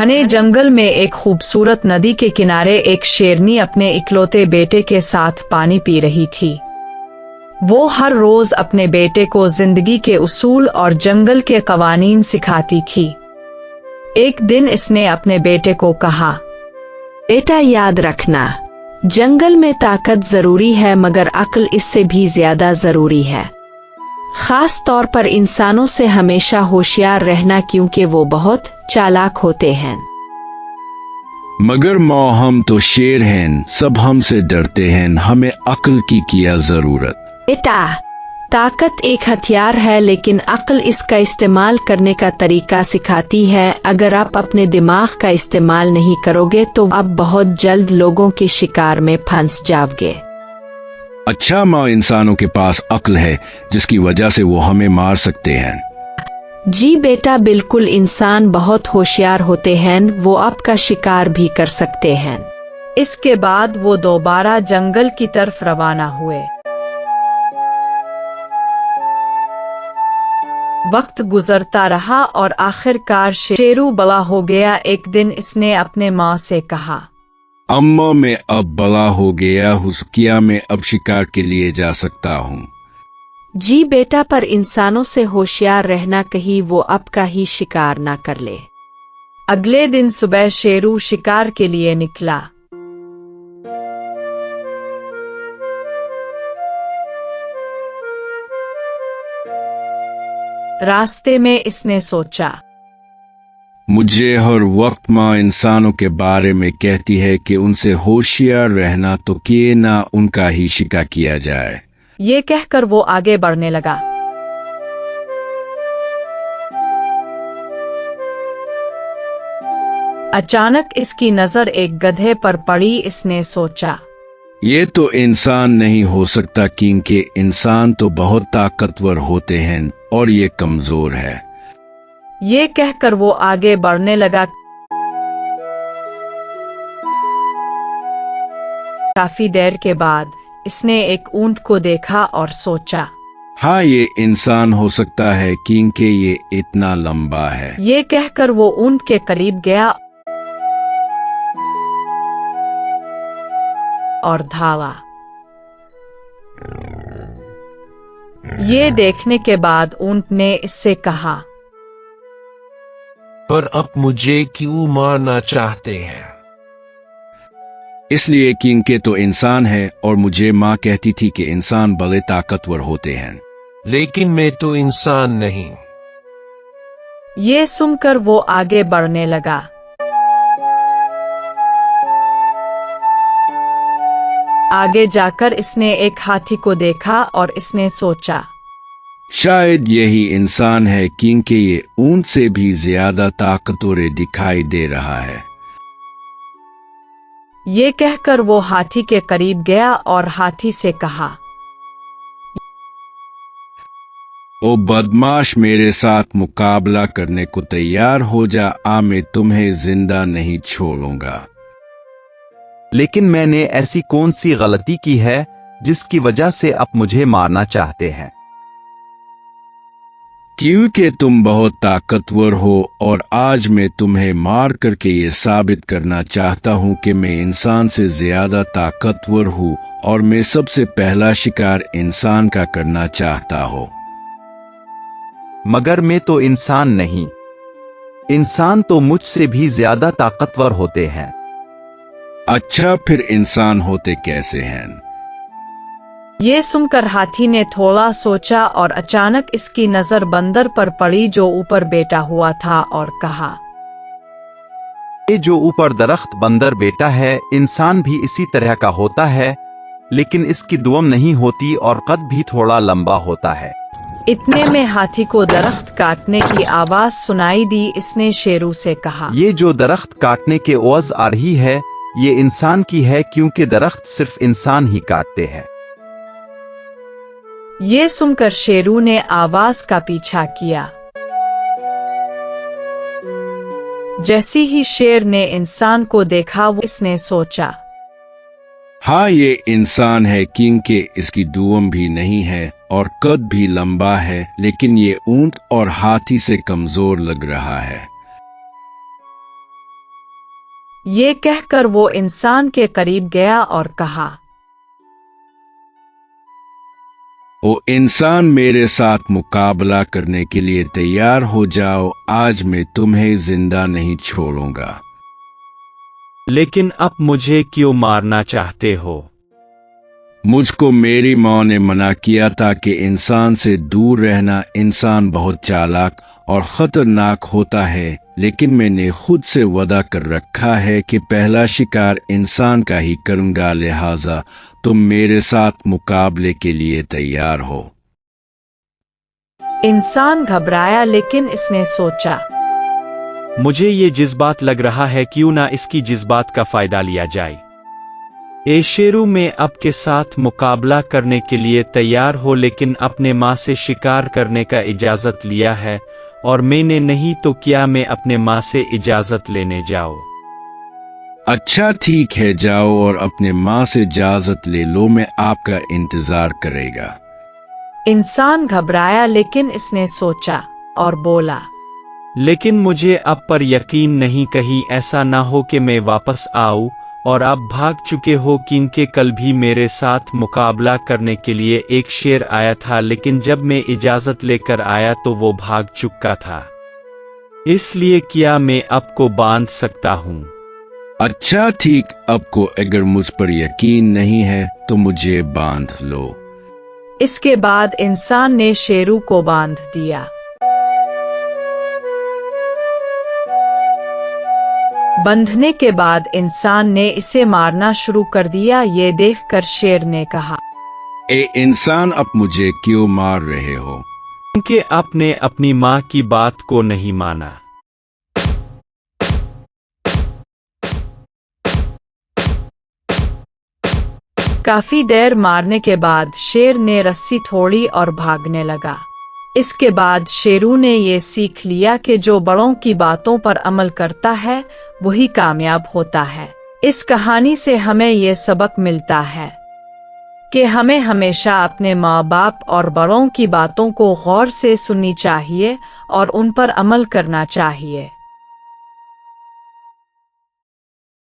घने जंगल में एक खूबसूरत नदी के किनारे एक शेरनी अपने इकलौते बेटे के साथ पानी पी रही थी। वो हर रोज अपने बेटे को जिंदगी के उसूल और जंगल के कवानीन सिखाती थी। एक दिन इसने अपने बेटे को कहा, बेटा याद रखना, जंगल में ताकत जरूरी है मगर अक्ल इससे भी ज्यादा जरूरी है। खास तौर पर इंसानों से हमेशा होशियार रहना क्योंकि वो बहुत चालाक होते हैं। मगर माँ, हम तो शेर हैं, सब हमसे डरते हैं, हमें अक्ल की क्या जरूरत। बेटा, ताकत एक हथियार है लेकिन अक्ल इसका इस्तेमाल करने का तरीका सिखाती है। अगर आप अपने दिमाग का इस्तेमाल नहीं करोगे तो आप बहुत जल्द लोगों के शिकार में फंस जाओगे। अच्छा माँ, इंसानों के पास अक्ल है जिसकी वजह से वो हमें मार सकते हैं। जी बेटा, बिल्कुल, इंसान बहुत होशियार होते हैं, वो आपका शिकार भी कर सकते हैं। इसके बाद वो दोबारा जंगल की तरफ रवाना हुए। वक्त गुजरता रहा और आखिरकार शेरू बड़ा हो गया। एक दिन इसने अपने माँ से कहा, अम्मा, मैं अब बड़ा हो गया हूँ, क्या मैं अब शिकार के लिए जा सकता हूँ? जी बेटा, पर इंसानों से होशियार रहना, कहीं वो आपका ही शिकार ना कर ले। अगले दिन सुबह शेरू शिकार के लिए निकला। रास्ते में इसने सोचा, मुझे हर वक्त माँ इंसानों के बारे में कहती है कि उनसे होशियार रहना, तो क्यों ना उनका ही शिकार किया जाए। ये कहकर वो आगे बढ़ने लगा। अचानक इसकी नजर एक गधे पर पड़ी। इसने सोचा, ये तो इंसान नहीं हो सकता क्योंकि इंसान तो बहुत ताकतवर होते हैं और ये कमजोर है। ये कहकर वो आगे बढ़ने लगा। काफी देर के बाद इसने एक ऊंट को देखा और सोचा, हाँ, ये इंसान हो सकता है क्योंकि ये इतना लंबा है। ये कहकर वो ऊंट के करीब गया और धावा। ये देखने के बाद ऊंट ने इससे कहा, पर अब मुझे क्यों मारना चाहते हैं? इसलिए क्योंकि तो इंसान है और मुझे माँ कहती थी कि इंसान बड़े ताकतवर होते हैं। लेकिन मैं तो इंसान नहीं। ये सुनकर वो आगे बढ़ने लगा। आगे जाकर इसने एक हाथी को देखा और इसने सोचा, शायद यही इंसान है क्योंकि ये ऊंट से भी ज्यादा ताकतवर दिखाई दे रहा है। ये कहकर वो हाथी के करीब गया और हाथी से कहा, ओ बदमाश, मेरे साथ मुकाबला करने को तैयार हो जा, मैं तुम्हें जिंदा नहीं छोड़ूंगा। लेकिन मैंने ऐसी कौन सी गलती की है जिसकी वजह से आप मुझे मारना चाहते हैं? क्योंकि तुम बहुत ताकतवर हो और आज मैं तुम्हें मार करके ये साबित करना चाहता हूँ कि मैं इंसान से ज्यादा ताकतवर हूँ और मैं सबसे पहला शिकार इंसान का करना चाहता हूँ। मगर मैं तो इंसान नहीं, इंसान तो मुझसे भी ज्यादा ताकतवर होते हैं। अच्छा, फिर इंसान होते कैसे हैं? ये सुनकर हाथी ने थोड़ा सोचा और अचानक इसकी नजर बंदर पर पड़ी जो ऊपर बैठा हुआ था और कहा, ये जो ऊपर दरख्त बंदर बैठा है, इंसान भी इसी तरह का होता है, लेकिन इसकी दुम नहीं होती और कद भी थोड़ा लंबा होता है। इतने में हाथी को दरख्त काटने की आवाज सुनाई दी। इसने शेरू से कहा, ये जो दरख्त काटने के आवाज आ रही है, ये इंसान की है क्योंकि दरख्त सिर्फ इंसान ही काटते हैं। ये सुनकर शेरू ने आवाज का पीछा किया। जैसे ही शेर ने इंसान को देखा, वो इसने सोचा, हाँ, ये इंसान है क्योंकि इसकी दुम भी नहीं है और कद भी लंबा है, लेकिन ये ऊंट और हाथी से कमजोर लग रहा है। ये कहकर वो इंसान के करीब गया और कहा, ओ इंसान, मेरे साथ मुकाबला करने के लिए तैयार हो जाओ। आज मैं तुम्हें जिंदा नहीं छोड़ूंगा। लेकिन अब मुझे क्यों मारना चाहते हो? मुझको मेरी माँ ने मना किया था कि इंसान से दूर रहना। इंसान बहुत चालाक और खतरनाक होता है, लेकिन मैंने खुद से वादा कर रखा है कि पहला शिकार इंसान का ही करूंगा। लिहाजा तुम मेरे साथ मुकाबले के लिए तैयार हो। इंसान घबराया, लेकिन इसने सोचा, मुझे ये जज्बात लग रहा है, क्यों ना इसकी जज्बात का फायदा लिया जाए। ए शेरू, मैं आपके साथ मुकाबला करने के लिए तैयार हो, लेकिन अपने माँ से शिकार करने का इजाज़त लिया है और मैंने नहीं, तो क्या मैं अपने माँ से इजाज़त लेने जाऊँ? अच्छा ठीक है, जाओ और अपने माँ से इजाज़त ले लो। मैं आपका इंतजार करेगा। इंसान घबराया, लेकिन इसने सोचा और बोला, लेकिन मुझे अब पर यकीन नहीं, कहीं ऐसा ना हो कि मैं वापस आऊँ और आप भाग चुके हो, क्योंकि कल भी मेरे साथ मुकाबला करने के लिए एक शेर आया था, लेकिन जब मैं इजाज़त लेकर आया तो वो भाग चुका था। इसलिए क्या मैं आपको बांध सकता हूँ? अच्छा ठीक, आपको अगर मुझ पर यकीन नहीं है तो मुझे बांध लो। इसके बाद इंसान ने शेरू को बांध दिया। बंधने के बाद इंसान ने इसे मारना शुरू कर दिया। ये देखकर शेर ने कहा, ए इंसान, अब मुझे क्यों मार रहे हो? क्योंकि आपने अपनी माँ की बात को नहीं माना। काफी देर मारने के बाद शेर ने रस्सी छोड़ी और भागने लगा। इसके बाद शेरू ने ये सीख लिया कि जो बड़ों की बातों पर अमल करता है वही कामयाब होता है। इस कहानी से हमें ये सबक मिलता है कि हमें हमेशा अपने माँ बाप और बड़ों की बातों को गौर से सुननी चाहिए और उन पर अमल करना चाहिए।